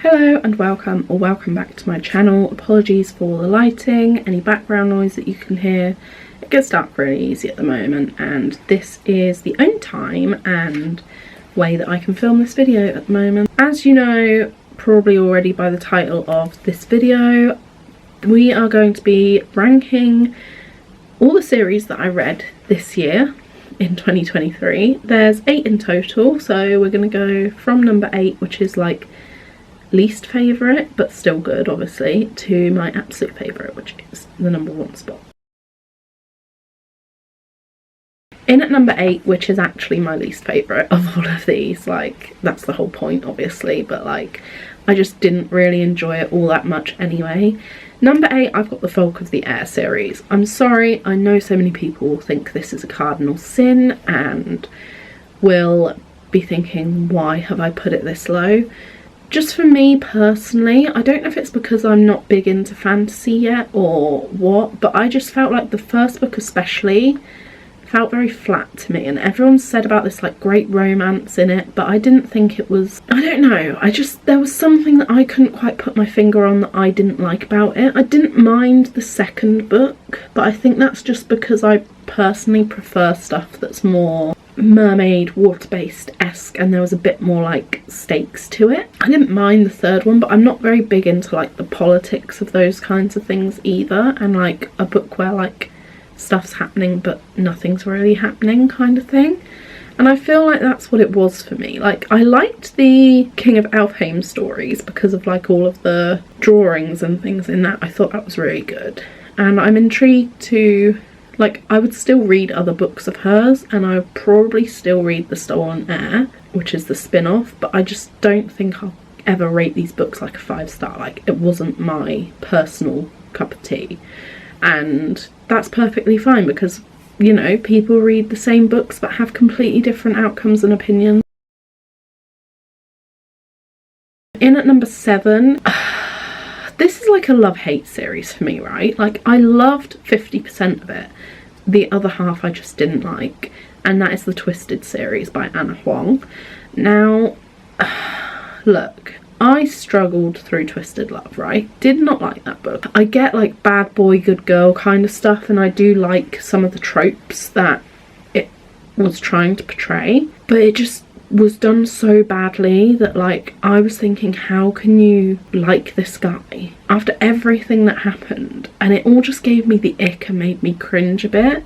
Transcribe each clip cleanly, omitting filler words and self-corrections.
Hello and welcome or welcome back to my channel. Apologies for the lighting, any background noise that you can hear. It gets dark really easy at the moment and this is the only time and way that I can film this video at the moment. As you know, probably already by the title of this video, we are going to be ranking all the series that I read this year in 2023. There's 8 in total, so we're going to go from number 8, which is like least favourite but still good obviously, to my absolute favourite, which is the number 1 spot. In at number 8, which is actually my least favourite of all of these, like that's the whole point obviously, but like I just didn't really enjoy it all that much anyway. Number 8, I've got the Folk of the Air series. I'm sorry, I know so many people think this is a cardinal sin and will be thinking, why have I put it this low? Just for me personally, I don't know if it's because I'm not big into fantasy yet or what, but I just felt like the first book especially felt very flat to me, and everyone said about this like great romance in it, but I didn't think it was, I don't know, there was something that I couldn't quite put my finger on that I didn't like about it. I didn't mind the second book, but I think that's just because I personally prefer stuff that's more mermaid, water-based-esque, and there was a bit more like stakes to it. I didn't mind the third one, but I'm not very big into like the politics of those kinds of things either, and like a book where like stuff's happening but nothing's really happening kind of thing. And I feel like that's what it was for me. Like I liked the King of Elfhame stories because of like all of the drawings and things in that. I thought that was really good, and I'm intrigued to, like, I would still read other books of hers, and I would probably still read The Stolen Heir, which is the spin-off, but I just don't think I'll ever rate these books like a 5-star. Like, it wasn't my personal cup of tea. And that's perfectly fine because, you know, people read the same books but have completely different outcomes and opinions. In at number 7, this is like a love-hate series for me, right? Like, I loved 50% of it. The other half I just didn't like, and that is the Twisted series by Ana Huang. Now, look, I struggled through Twisted Love, right? Did not like that book. I get like bad boy, good girl kind of stuff, and I do like some of the tropes that it was trying to portray, but it just was done so badly that like I was thinking, how can you like this guy after everything that happened? And it all just gave me the ick and made me cringe a bit.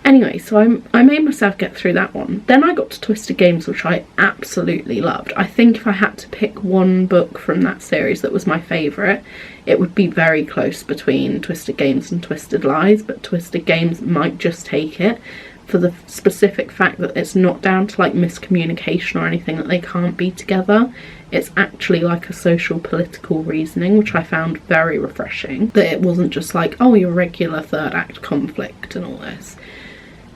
Anyway, so I made myself get through that one. Then I got to Twisted Games, which I absolutely loved. I think if I had to pick one book from that series that was my favourite, it would be very close between Twisted Games and Twisted Lies, but Twisted Games might just take it for the specific fact that it's not down to like miscommunication or anything, that they can't be together. It's actually like a social political reasoning, which I found very refreshing, that it wasn't just like, oh, your regular third act conflict and all this.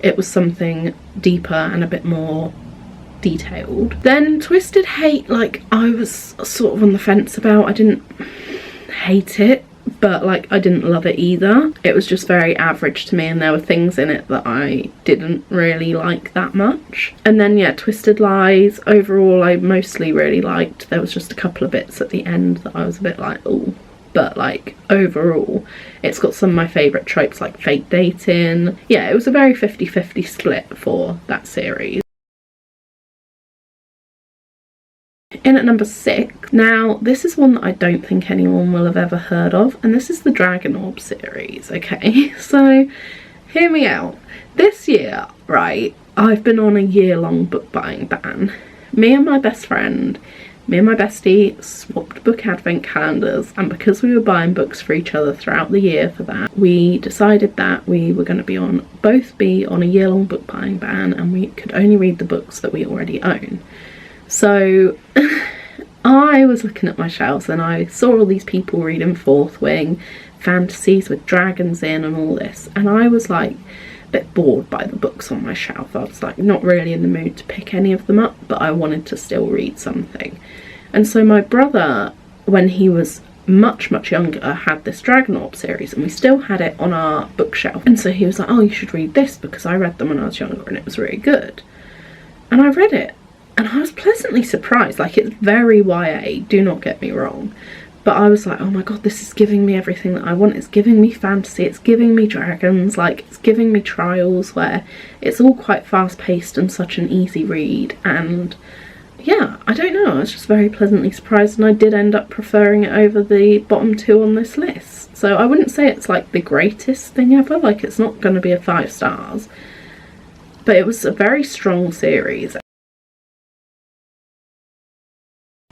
It was something deeper and a bit more detailed. Then Twisted Hate, like I was sort of on the fence about. I didn't hate it, but like I didn't love it either. It was just very average to me, and there were things in it that I didn't really like that much. And then yeah, Twisted Lies, overall I mostly really liked. There was just a couple of bits at the end that I was a bit like, oh, but like overall it's got some of my favourite tropes like fake dating. Yeah, it was a very 50-50 split for that series. In at number 6, now this is one that I don't think anyone will have ever heard of, and this is the Dragon Orb series. Okay, so hear me out. This year, right, I've been on a year-long book buying ban. Me and my best friend, me and my bestie swapped book advent calendars, and because we were buying books for each other throughout the year for that, we decided that we were going to both be on a year-long book buying ban, and we could only read the books that we already own. So I was looking at my shelves and I saw all these people reading Fourth Wing fantasies with dragons in and all this, and I was like a bit bored by the books on my shelf. I was like not really in the mood to pick any of them up, but I wanted to still read something. And so my brother, when he was much younger, had this Dragon Orb series, and we still had it on our bookshelf, and so he was like, oh, you should read this because I read them when I was younger and it was really good. And I read it, And I was pleasantly surprised. Like, it's very YA, do not get me wrong, but I was like, oh my god, this is giving me everything that I want. It's giving me fantasy, it's giving me dragons, like it's giving me Trials, where it's all quite fast paced and such an easy read. And yeah, I don't know, I was just very pleasantly surprised, and I did end up preferring it over the bottom two on this list. So I wouldn't say it's like the greatest thing ever, like it's not going to be a 5 stars, but it was a very strong series.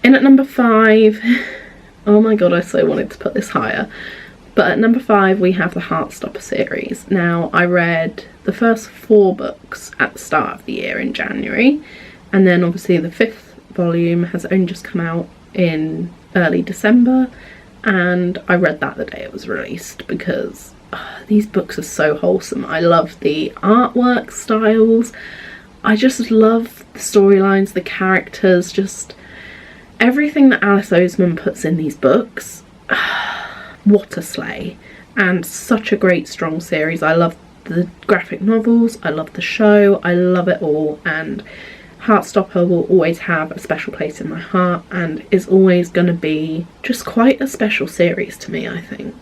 In at number 5, oh my god, I so wanted to put this higher, but at number 5 we have the Heartstopper series. Now, I read the first 4 books at the start of the year in January, and then obviously the 5th volume has only just come out in early December, and I read that the day it was released because these books are so wholesome. I love the artwork styles, I just love the storylines, the characters, just everything that Alice Oseman puts in these books. What a slay, and such a great strong series. I love the graphic novels, I love the show, I love it all, and Heartstopper will always have a special place in my heart and is always going to be just quite a special series to me, I think.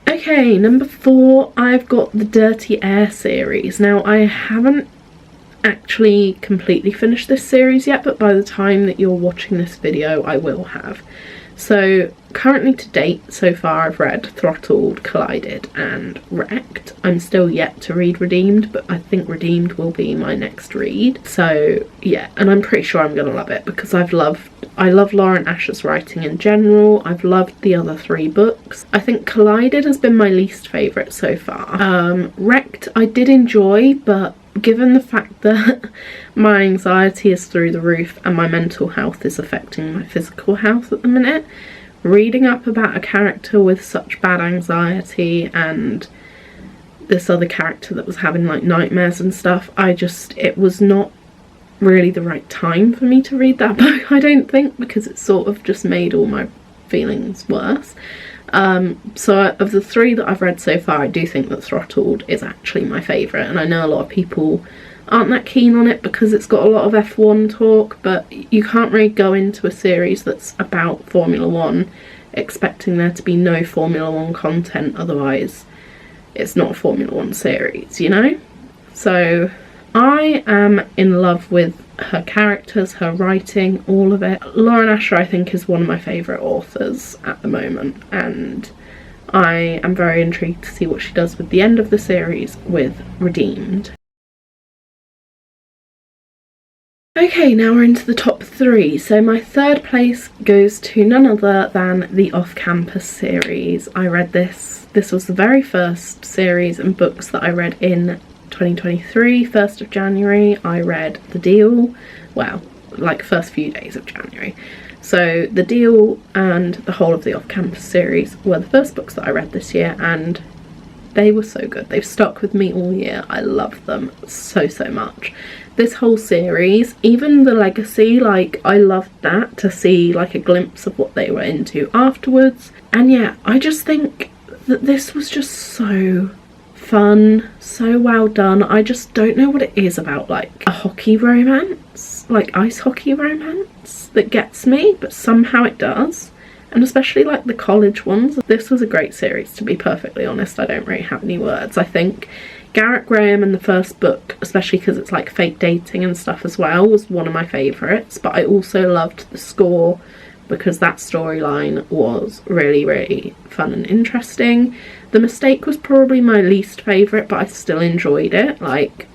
Okay, number 4, I've got the Dirty Air series. Now, I haven't actually completely finished this series yet, but by the time that you're watching this video I will have. So currently to date, so far I've read Throttled, Collided and Wrecked. I'm still yet to read Redeemed, but I think Redeemed will be my next read. So yeah, and I'm pretty sure I'm gonna love it because I love Lauren Asher's writing in general. I've loved the other 3 books. I think Collided has been my least favourite so far. Wrecked I did enjoy, but given the fact that my anxiety is through the roof and my mental health is affecting my physical health at the minute, reading up about a character with such bad anxiety and this other character that was having like nightmares and stuff, it was not really the right time for me to read that book, I don't think, because it sort of just made all my feelings worse. So of the 3 that I've read so far, I do think that Throttled is actually my favourite, and I know a lot of people aren't that keen on it because it's got a lot of F1 talk, but you can't really go into a series that's about Formula 1 expecting there to be no Formula 1 content, otherwise it's not a Formula 1 series, you know? So I am in love with her characters, her writing, all of it. Lauren Asher I think is one of my favourite authors at the moment, and I am very intrigued to see what she does with the end of the series with Redeemed. Okay, now we're into the top 3. So my 3rd place goes to none other than the Off Campus series. I read this was the very first series and books that I read in 2023, 1st of January. I read The Deal, well, like first few days of January. So The Deal and the whole of the Off Campus series were the first books that I read this year, and they were so good. They've stuck with me all year. I love them so much. This whole series, even the legacy, like I loved that, to see like a glimpse of what they were into afterwards. And yeah, I just think that this was just so fun, so well done. I just don't know what it is about like a hockey romance, like ice hockey romance, that gets me, but somehow it does. And especially like the college ones. This was a great series, to be perfectly honest. I don't really have any words. I think Garrett Graham in the first book, especially because it's like fake dating and stuff as well, was one of my favourites, but I also loved The Score because that storyline was really fun and interesting. The Mistake was probably my least favourite, but I still enjoyed it. Like,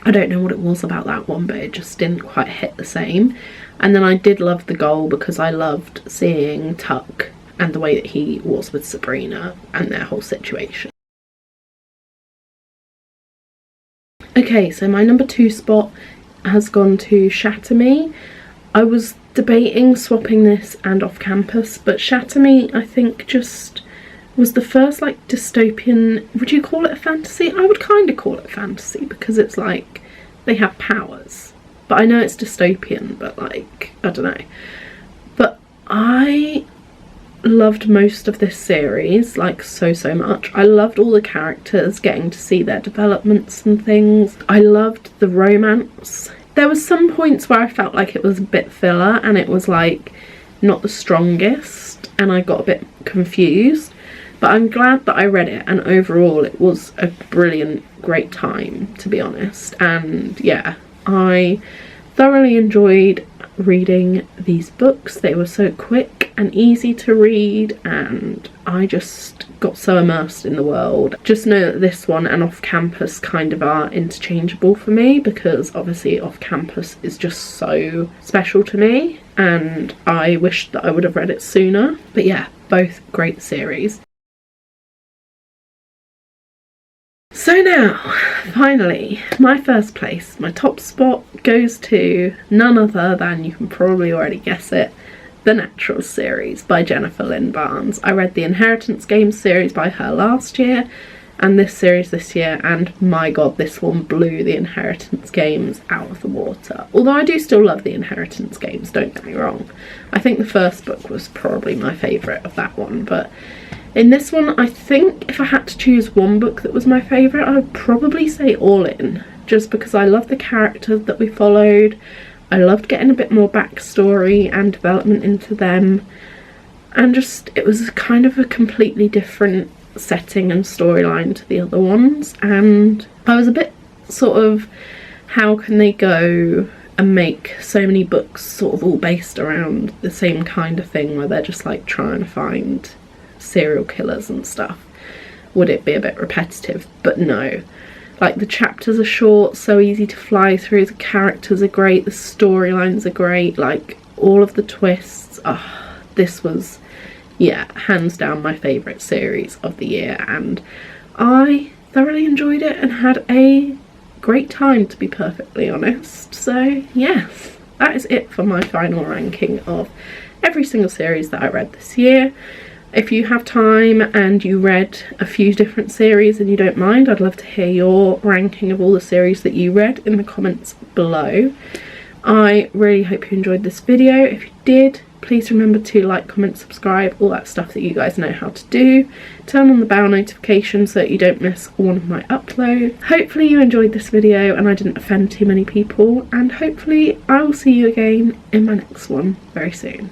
I don't know what it was about that one, but it just didn't quite hit the same. And then I did love The Goal because I loved seeing Tuck and the way that he was with Sabrina and their whole situation. Okay, so my number 2 spot has gone to Shatter Me. I was debating swapping this and Off Campus, but Shatter Me I think just was the first like dystopian, would you call it a fantasy? I would kind of call it fantasy because it's like they have powers, but I know it's dystopian, but like I don't know, but I loved most of this series, like so much. I loved all the characters, getting to see their developments and things. I loved the romance. There was some points where I felt like it was a bit filler and it was like not the strongest and I got a bit confused, but I'm glad that I read it, and overall it was a brilliant, great time, to be honest. And yeah, I thoroughly enjoyed reading these books. They were so quick and easy to read, and I just got so immersed in the world. Just know that this one and Off Campus kind of are interchangeable for me, because obviously Off Campus is just so special to me and I wish that I would have read it sooner. But yeah, both great series. So now, finally, my first place, my top spot goes to none other than, you can probably already guess it, The Natural series by Jennifer Lynn Barnes. I read the Inheritance Games series by her last year and this series this year, and my god, this one blew the Inheritance Games out of the water. Although I do still love the Inheritance Games, don't get me wrong. I think the first book was probably my favourite of that one, but in this one, I think if I had to choose one book that was my favourite, I would probably say All In, just because I love the characters that we followed. I loved getting a bit more backstory and development into them, and just it was kind of a completely different setting and storyline to the other ones, and I was a bit sort of, how can they go and make so many books sort of all based around the same kind of thing where they're just like trying to find serial killers and stuff? Would it be a bit repetitive? But no, like the chapters are short, so easy to fly through, the characters are great, the storylines are great, like all of the twists. This was, yeah, hands down my favourite series of the year, and I thoroughly enjoyed it and had a great time, to be perfectly honest. So yes, that is it for my final ranking of every single series that I read this year. If you have time and you read a few different series and you don't mind, I'd love to hear your ranking of all the series that you read in the comments below. I really hope you enjoyed this video. If you did, please remember to like, comment, subscribe, all that stuff that you guys know how to do. Turn on the bell notification so that you don't miss one of my uploads. Hopefully you enjoyed this video and I didn't offend too many people, and hopefully I will see you again in my next one very soon.